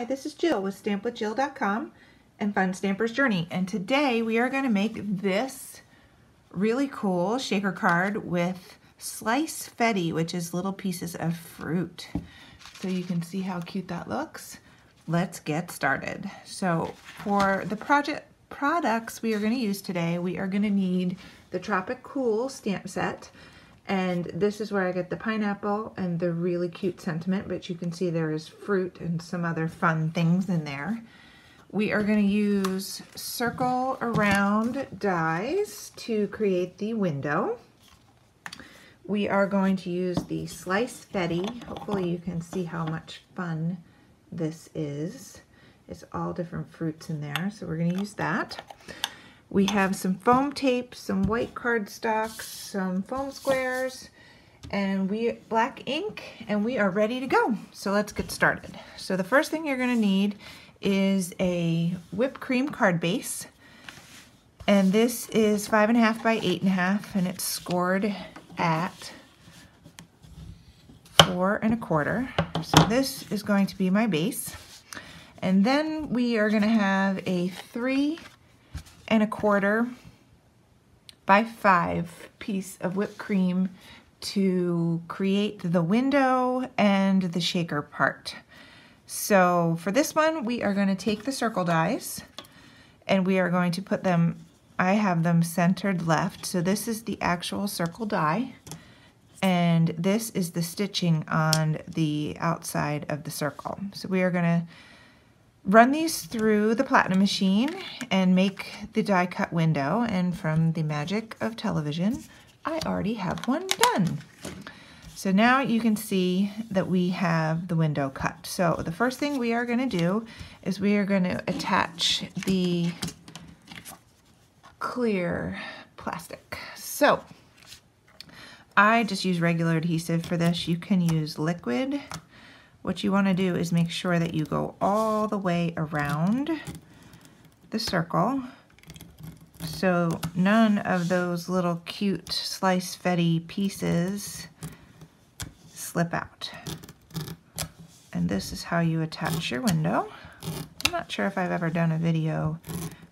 Hi, this is Jill with StampWithJill.com and Fun Stamper's Journey, and today we are going to make this really cool shaker card with slice-fetti, which is little pieces of fruit. So you can see how cute that looks. Let's get started. So for the products we are going to use today, we are going to need the Tropic Cool stamp set. And this is where I get the pineapple and the really cute sentiment, but you can see there is fruit and some other fun things in there. We are going to use circle around dies to create the window. We are going to use the slice-fetti. Hopefully you can see how much fun this is. It's all different fruits in there, so we're going to use that. We have some foam tape, some white cardstock, some foam squares, and black ink, and we are ready to go. So let's get started. So the first thing you're going to need is a whipped cream card base, and this is 5.5 by 8.5, and it's scored at 4 1/4. So this is going to be my base, and then we are going to have a 3 1/4 by 5 piece of whipped cream to create the window and the shaker part. So for this one, we are going to take the circle dies and we are going to put them, I have them centered left, so this is the actual circle die and this is the stitching on the outside of the circle. So we are going to run these through the platinum machine and make the die cut window, and from the magic of television, I already have one done. So now you can see that we have the window cut. So the first thing we are going to do is we are going to attach the clear plastic. So I just use regular adhesive for this. You can use liquid. What you want to do is make sure that you go all the way around the circle so none of those little cute slice-fetti pieces slip out. And this is how you attach your window. I'm not sure if I've ever done a video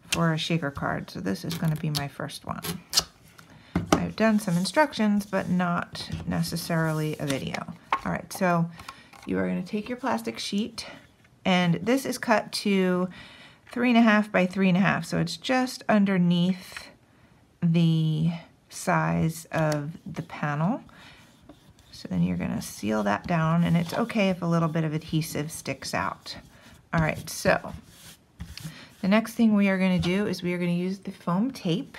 for a shaker card, so this is going to be my first one. I've done some instructions, but not necessarily a video. All right, so you are going to take your plastic sheet, and this is cut to 3.5 by 3.5, so it's just underneath the size of the panel. So then you're going to seal that down, and it's okay if a little bit of adhesive sticks out. All right, so the next thing we are going to do is we are going to use the foam tape,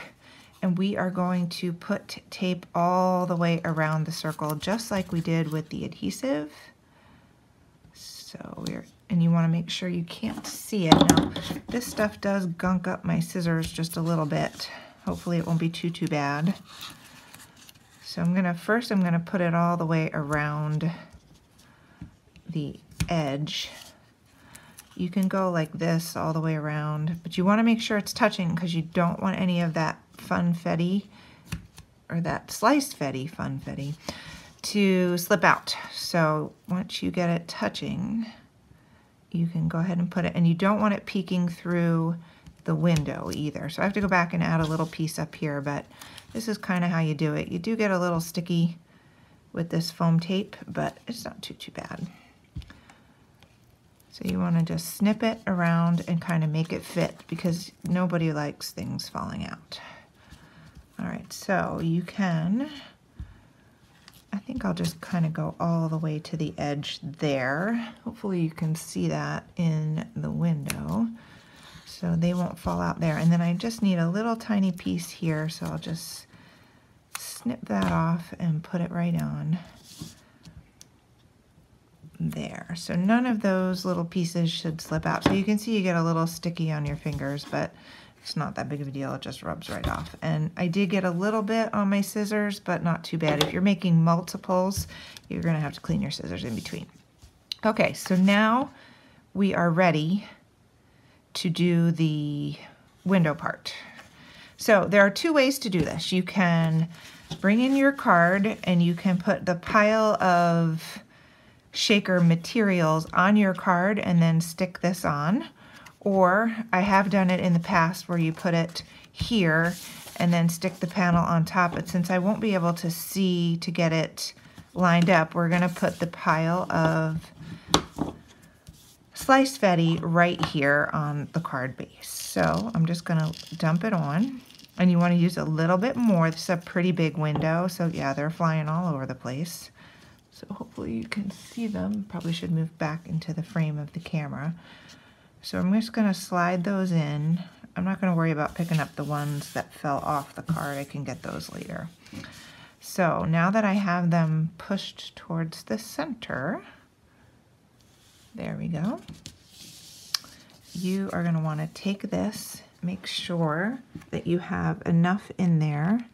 and we are going to put tape all the way around the circle, just like we did with the adhesive. So and you want to make sure you can't see it. Now, this stuff does gunk up my scissors just a little bit. Hopefully it won't be too bad. So first I'm gonna put it all the way around the edge. You can go like this all the way around, but you want to make sure it's touching because you don't want any of that funfetti or that slice-fetti funfetti to slip out. So once you get it touching, you can go ahead and put it, and you don't want it peeking through the window either. So I have to go back and add a little piece up here, but this is kind of how you do it. You do get a little sticky with this foam tape, but it's not too bad. So you want to just snip it around and kind of make it fit, because nobody likes things falling out. All right, so you can, I think I'll just kind of go all the way to the edge there. Hopefully you can see that in the window, so they won't fall out there. And then I just need a little tiny piece here, so I'll just snip that off and put it right on there. So none of those little pieces should slip out. So you can see you get a little sticky on your fingers, but it's not that big of a deal, it just rubs right off. And I did get a little bit on my scissors, but not too bad. If you're making multiples, you're gonna have to clean your scissors in between. Okay, so now we are ready to do the window part. So there are two ways to do this. You can bring in your card and you can put the pile of shaker materials on your card and then stick this on. Or I have done it in the past where you put it here and then stick the panel on top. But since I won't be able to see to get it lined up, we're gonna put the pile of slice-fetti right here on the card base. So I'm just gonna dump it on, and you wanna use a little bit more. This is a pretty big window, so yeah, they're flying all over the place. So hopefully you can see them. Probably should move back into the frame of the camera. So I'm just gonna slide those in. I'm not gonna worry about picking up the ones that fell off the card. I can get those later. So now that I have them pushed towards the center, there we go. You are gonna wanna take this, make sure that you have enough in there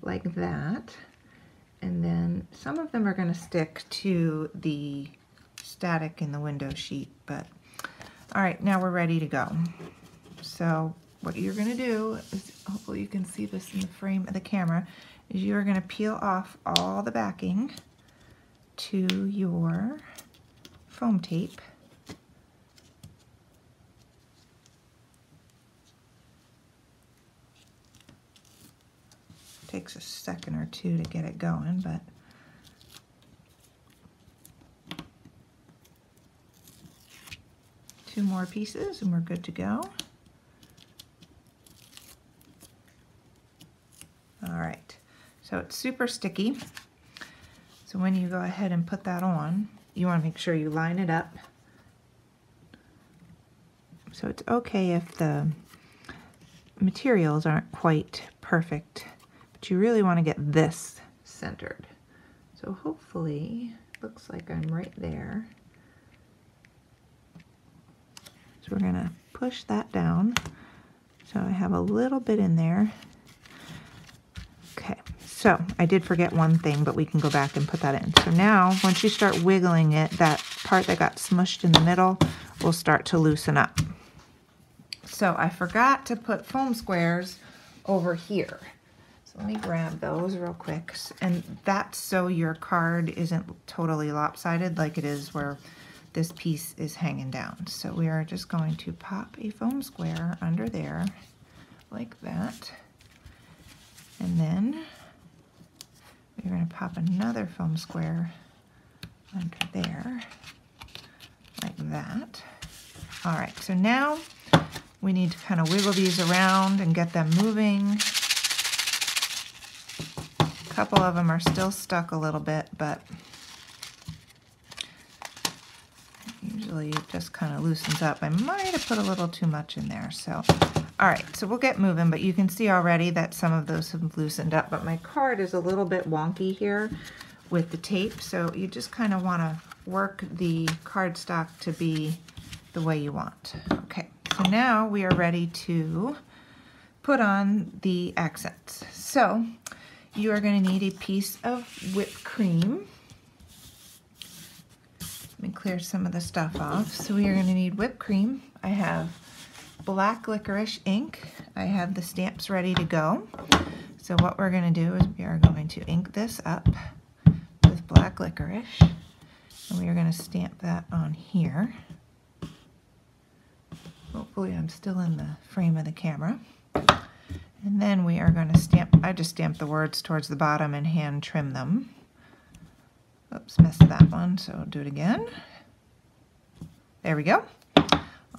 like that. And then some of them are gonna stick to the static in the window sheet, but all right, now we're ready to go. So what you're gonna do is, hopefully you can see this in the frame of the camera, is you're gonna peel off all the backing to your foam tape. Takes a second or two to get it going, but two more pieces and we're good to go. All right, so it's super sticky. So when you go ahead and put that on, you want to make sure you line it up. So it's okay if the materials aren't quite perfect, but you really want to get this centered. So hopefully, looks like I'm right there. So we're gonna push that down. So I have a little bit in there. Okay, so I did forget one thing, but we can go back and put that in. So now, once you start wiggling it, that part that got smushed in the middle will start to loosen up. So I forgot to put foam squares over here. So let me grab those real quick. And that's so your card isn't totally lopsided like it is where this piece is hanging down. So we are just going to pop a foam square under there like that. And then we're going to pop another foam square under there like that. All right, so now we need to kind of wiggle these around and get them moving. A couple of them are still stuck a little bit, but usually it just kind of loosens up. I might have put a little too much in there, so. All right, so we'll get moving, but you can see already that some of those have loosened up, but my card is a little bit wonky here with the tape, so you just kind of want to work the cardstock to be the way you want. Okay, so now we are ready to put on the accents. So you are going to need a piece of whipped cream. Let me clear some of the stuff off. So we are going to need whipped cream. I have black licorice ink. I have the stamps ready to go. So what we're going to do is we are going to ink this up with black licorice, and we are going to stamp that on here. Hopefully I'm still in the frame of the camera. And then we are going to stamp, I just stamped the words towards the bottom and hand trim them. Oops, missed that one, so I'll do it again. There we go.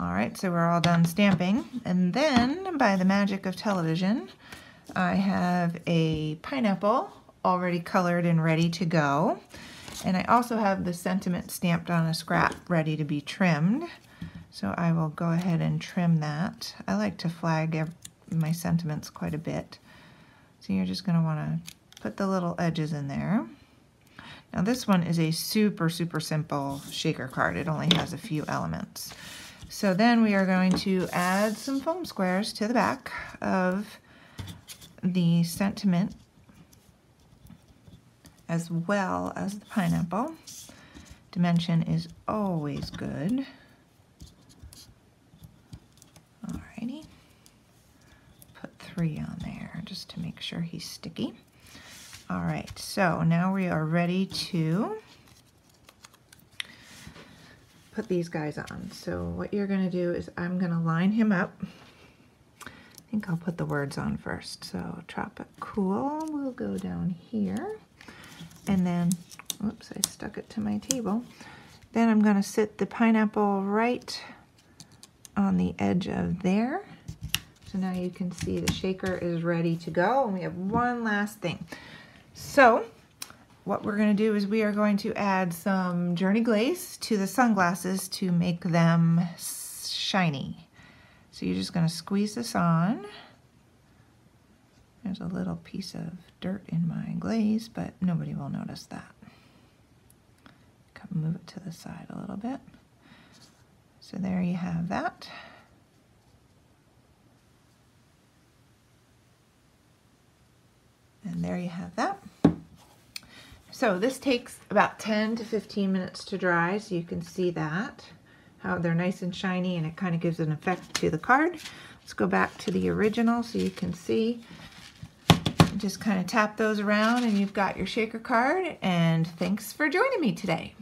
All right, so we're all done stamping. And then, by the magic of television, I have a pineapple already colored and ready to go. And I also have the sentiment stamped on a scrap ready to be trimmed. So I will go ahead and trim that. I like to flag my sentiments quite a bit. So you're just gonna wanna put the little edges in there. Now this one is a super, super simple shaker card. It only has a few elements. So then we are going to add some foam squares to the back of the sentiment as well as the pineapple. Dimension is always good. Alrighty. Put 3 on there just to make sure he's sticky. Alright, so now we are ready to put these guys on. So what you're going to do is I'm going to line him up. I think I'll put the words on first. So tropical will go down here. And then, oops, I stuck it to my table. Then I'm going to sit the pineapple right on the edge of there. So now you can see the shaker is ready to go. And we have one last thing. So what we're going to do is we are going to add some Journey glaze to the sunglasses to make them shiny. So you're just going to squeeze this on. There's a little piece of dirt in my glaze, but nobody will notice that. Move it to the side a little bit. So there you have that. And there you have that. So this takes about 10 to 15 minutes to dry, so you can see that, how they're nice and shiny, and it kind of gives an effect to the card. Let's go back to the original so you can see. Just kind of tap those around and you've got your shaker card, and thanks for joining me today.